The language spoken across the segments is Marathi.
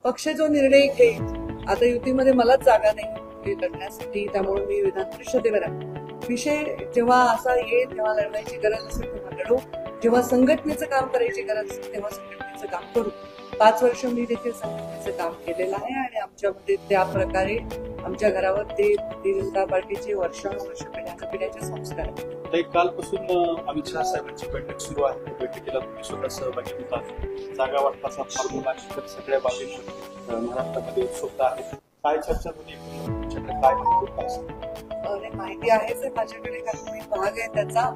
पक्ष जो निर्णय घेईल, आता युतीमध्ये मलाच जागा नाही लढण्यासाठी, त्यामुळे मी विधान परिषदेवर आहे. विषय जेव्हा असा येईल तेव्हा लढण्याची गरज असेल तेव्हा लढू, जेव्हा संघटनेचं काम करायची गरज असेल तेव्हा संघटनेचं काम करू. 5 वर्ष मी देखील संघटनेचं काम केलेलं आहे आणि आमच्यामध्ये त्या प्रकारे आमच्या घरावर ते भारतीय जनता पार्टीचे वर्षानुवर्ष पिढ्याचे संस्कार आहेत. कालपासून अमित शहा साहेबांची बैठक सुरू आहे. त्या बैठकीला तुम्ही स्वतः सहभागी होतात. जागा वाटपाचा फॉर्म्युला सगळ्या बाबींमध्ये महाराष्ट्रामध्ये उत्सुकता आहे. काय चर्चा झाली, तुमच्याकडे काय माहिती आहेच माझ्याकडे, काही भाग आहे त्याचा.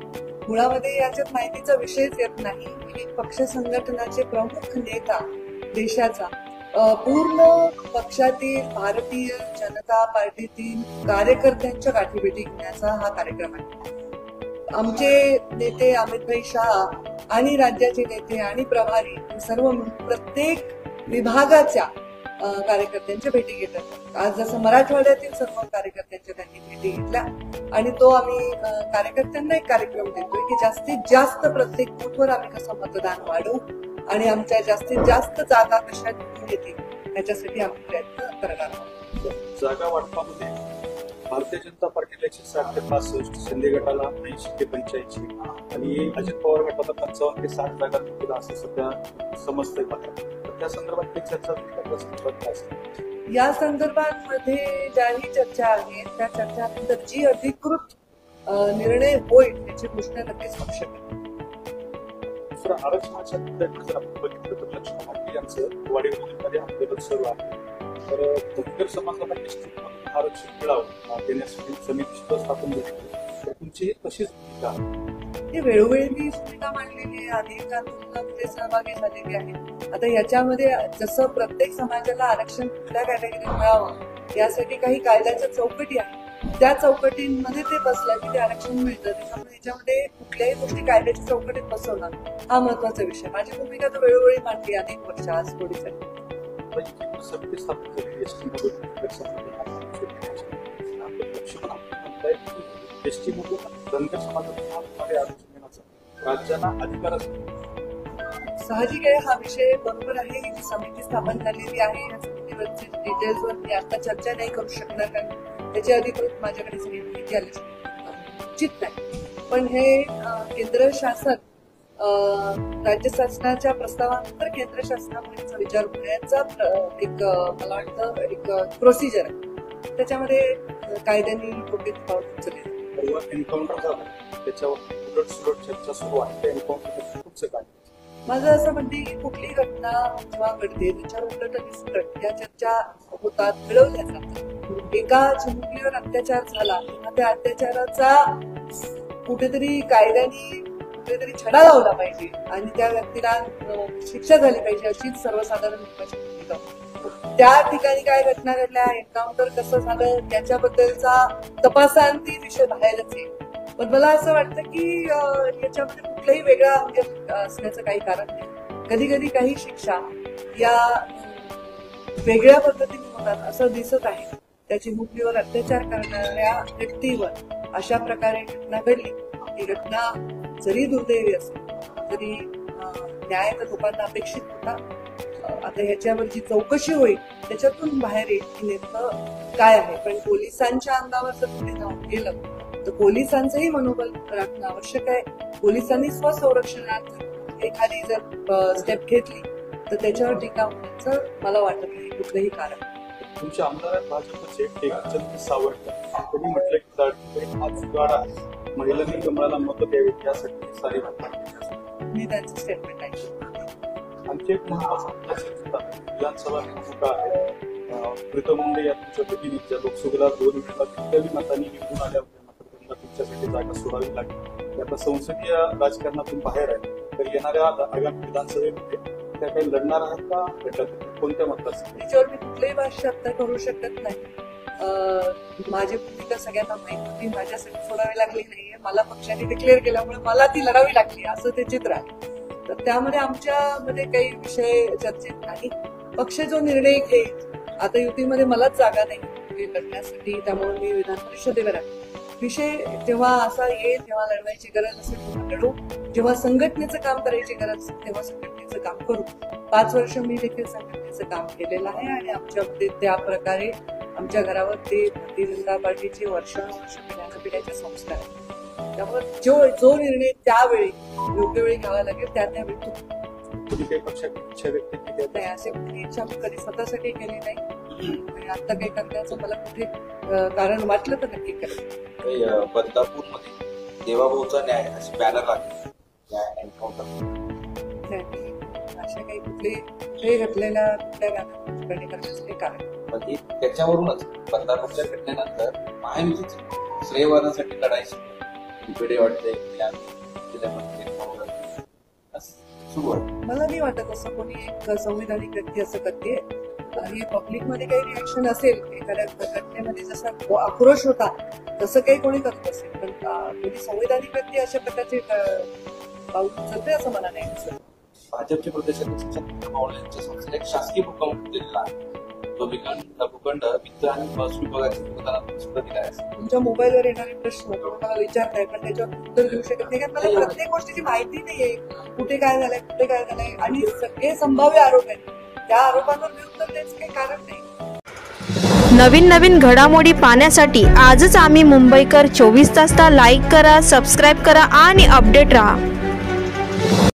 मुळामध्ये याच्यात माहितीचा विषयच येत नाही. ही पक्ष संघटनाचे प्रमुख नेता देशाचा पूर्ण पक्षातील भारतीय जनता पार्टीतील कार्यकर्त्यांच्या गाठीभेटी घेण्याचा हा कार्यक्रम आहे. आमचे नेते अमितभाई शाह आणि राज्याचे नेते आणि प्रभारी सर्व प्रत्येक विभागाच्या कार्यकर्त्यांच्या भेटी घेतात. आज जसं मराठवाड्यातील सर्व कार्यकर्त्यांच्या त्यांनी भेटी घेतल्या आणि तो आम्ही कार्यकर्त्यांना एक कार्यक्रम देतोय की जास्तीत जास्त प्रत्येक बूथवर आम्ही कसं मतदान वाढवू आणि आमच्या जास्तीत जास्त जागा कशा निवडून येतील याच्यासाठी आम्ही प्रयत्न करणार आहोत. जागा वाटपामध्ये भारतीय जनता पार्टीला 160 ते 65, शिंदे गटाला 80 ते 85 आणि अजित पवार गटाला 55 ते 60 जागा मिळतील असं सध्या समजतंय. त्या संदर्भात चर्चा या संदर्भात मध्ये ज्याही चर्चा आहेत त्या चर्चानंतर जी अधिकृत निर्णय होईल त्याची घोषणा नक्कीच होऊ शकेल. आरक्षणाच्या मुद्द्याकडे जर आपण बघितलं तर लक्ष्मण मार्गे यांचं वाडीमध्ये आंदोलन सुरू आहे. तर धनगर समाजाला निश्चितपणे आरक्षण मिळावं देण्यासाठी समिती सुद्धा स्थापन झाली. तर तुमची कशीच भूमिका ही वेळोवेळी मी भूमिका मांडलेली आहे, अनेक आंदोलनामध्ये सहभागी झालेली आहे. आता याच्यामध्ये जसं प्रत्येक समाजाला आरक्षण कुठल्या कॅटेगरीत मिळावं यासाठी काही कायद्याच्या चौकटी आहेत. त्या चौकटींमध्ये ते बसल्या की ते आरक्षण मिळतं. त्याच्यामुळे याच्यामध्ये कुठल्याही गोष्टी कायद्याच्या चौकटीत बसवणं हा महत्वाचा विषय. माझी भूमिका तर वेळोवेळी मांडली अनेक वर्ष आज थोडी समिती स्थापन केली एसटी मधून धनगर समाजाला आरक्षण देण्याचा राज्यांना अधिकार असतो. साहजिक आहे, हा विषय बरोबर आहे. ही समिती स्थापन झालेली आहे. या समितीवरची डिटेल्सवर मी आता चर्चा नाही करू शकणार कारण त्याची अधिकृत माझ्याकडे सगळी माहिती आली उचित नाही. पण हे केंद्र शासन राज्य शासनाच्या प्रस्तावानंतर केंद्र शासनामुळे विचार करण्याचा एक मला वाटतं एक प्रोसिजर आहे. त्याच्यामध्ये कायद्याने योग्य पाऊल उचलले. एन्काउंटर झालं त्याच्यावर चर्चा सुरू आहे. एन्काउंटर काय माझं असं म्हणते की कुठली घटना जेव्हा घडते त्याच्यावर उलट आणि सुलट या चर्चा होतात, मिळवल्या जातात. एका चिमुकलीवर अत्याचार झाला तेव्हा त्या अत्याचाराचा कुठेतरी कायद्याने कुठेतरी छडा लावला पाहिजे आणि त्या व्यक्तीला शिक्षा झाली पाहिजे अशीच सर्वसाधारण लोकांची भूमिका. त्या ठिकाणी काय घटना घडल्या, एन्काउंटर कसं झालं याच्याबद्दलचा तपासांती विषय बाहेरच येईल. पण मला असं वाटतं की याच्यामध्ये कुठलाही वेगळा असण्याचं काही कारण नाही. कधी कधी काही शिक्षा या वेगळ्या पद्धतीने होतात असं दिसत आहे. त्या चिमुकलीवर अत्याचार करणाऱ्या व्यक्तीवर अशा प्रकारे घटना घडली. ही घटना जरी दुर्दैवी असेल तरी न्याय तर लोकांना अपेक्षित होता. आता ह्याच्यावर जी चौकशी होईल त्याच्यातून बाहेर येईल की नेमकं काय आहे. पण पोलिसांच्या अंगावर जर पुढे जाऊन गेलं तर पोलिसांचंही मनोबल राखणं आवश्यक आहे. पोलिसांनी स्वसंरक्षणार्थ एखादी जर स्टेप घेतली तर त्याच्यावर टीका होण्याचं मला वाटत नाही कुठलंही कारण. तुमच्या आमदार भाजपचे एकचंद सावंत त्यांनी म्हटलं की लाडकी हा जुगाड आहे, महिलांनी कमळाला मत द्यावीत यासाठी सारी मी त्यांचं स्टेटमेंट ऐकलं. आणखी एक महत्वाचा विधानसभा निवडणुका आहे. प्रीतम मुंडे या तुमच्या भगिनी ज्या लोकसभेला 2 वेळेला कित्येक मतांनी निवडून आल्या होत्या मात्र त्यांना तुमच्यासाठी जागा सोडावी लागली. आता संसदीय राजकारणातून बाहेर आहे. तर येणाऱ्या आगामी विधानसभेमध्ये त्या काही लढणार आहेत का, लढतात कोणत्या मतदारसंघात? त्याच्यावर मी कुठल्याही भाष्य आता करू शकत नाही. माझी भूमिका सगळ्यांना माहिती होती. माझ्यासाठी सोडावी लागली नाहीये. मला पक्षाने डिक्लेअर केल्यामुळे मला ती लढावी लागली असं ते चित्र आहे. तर त्यामध्ये आमच्यामध्ये काही विषय चर्चेत नाही. पक्ष जो निर्णय घेईल, आता युतीमध्ये मलाच जागा नाही लढण्यासाठी, त्यामुळे मी विधान परिषदेवर आहे. विषय जेव्हा असा येईल तेव्हा लढवायची गरज असेल तेव्हा लढू, जेव्हा संघटनेचं काम करायची गरज असेल तेव्हा संघटनेचं काम करू. 5 वर्ष मी देखील संघटनेचं काम केलेलं आहे आणि आमच्यामध्ये त्या प्रकारे आमच्या घरावर ते भारतीय जनता पार्टीचे वर्षानुवर्ष पिढ्याचे संस्कार आहेत. त्यामुळे जो निर्णय त्यावेळी योग्य वेळी घ्यावा लागेल त्यावेळी तो. कुठे काही पक्षाची इच्छा व्यक्त केली नाही, अशी कुठली इच्छा मी कधी स्वतःसाठी केली नाही आणि आता काही करण्याचं मला कुठे कारण वाटलं तर नक्की करेल. बदलापूरमध्ये देवाभाऊचा न्याय असे बॅनर लागले न्याय एन्काउंटर. अशा काही कुठे घटलेल्या कुठल्या गाण्याने करण्याचं काही कारण. त्याच्यावरूनच बदलापूरच्या घटनेनंतर महायुतीचे श्रेयवादासाठी लढायची पिढी वाटते सुरू आहे. मला नाही वाटत असं कोणी एक संविधानिक व्यक्ती असं करते. हे पब्लिकमध्ये काही रिएक्शन असेल एखाद्या घटनेमध्ये जसा आक्रोश होता तसं काही कोणी करत असेल, पण कोणी संविधानिक व्यक्ती अशा प्रकारचे पाऊल उचलते असं मला नाही दिसत. भाजपचे प्रदेशाध्यक्ष चंद्रकांत पावले यांच्या संस्थेला एक शासकीय भूखंड दिलेला आहे. तो भूखंड वित्त आणि महसूल विभागाच्या अनुदानातून सुद्धा दिला आहे. तुमच्या मोबाईलवर येणारे प्रश्न मला विचारताय पण त्याच्यावर उत्तर देऊ शकत नाही, कारण मला प्रत्येक गोष्टीची माहिती नाहीये. कुठे काय झालंय आणि सगळे संभाव्य आरोप आहेत. त्या आरोपांवर मी उत्तर द्यायचं काही कारण नाही. नवीन घडामोडी पाहण्यासाठी आजच आम्ही मुंबईकर 24 तासला लाईक करा, सबस्क्राईब करा आणि अपडेट रहा.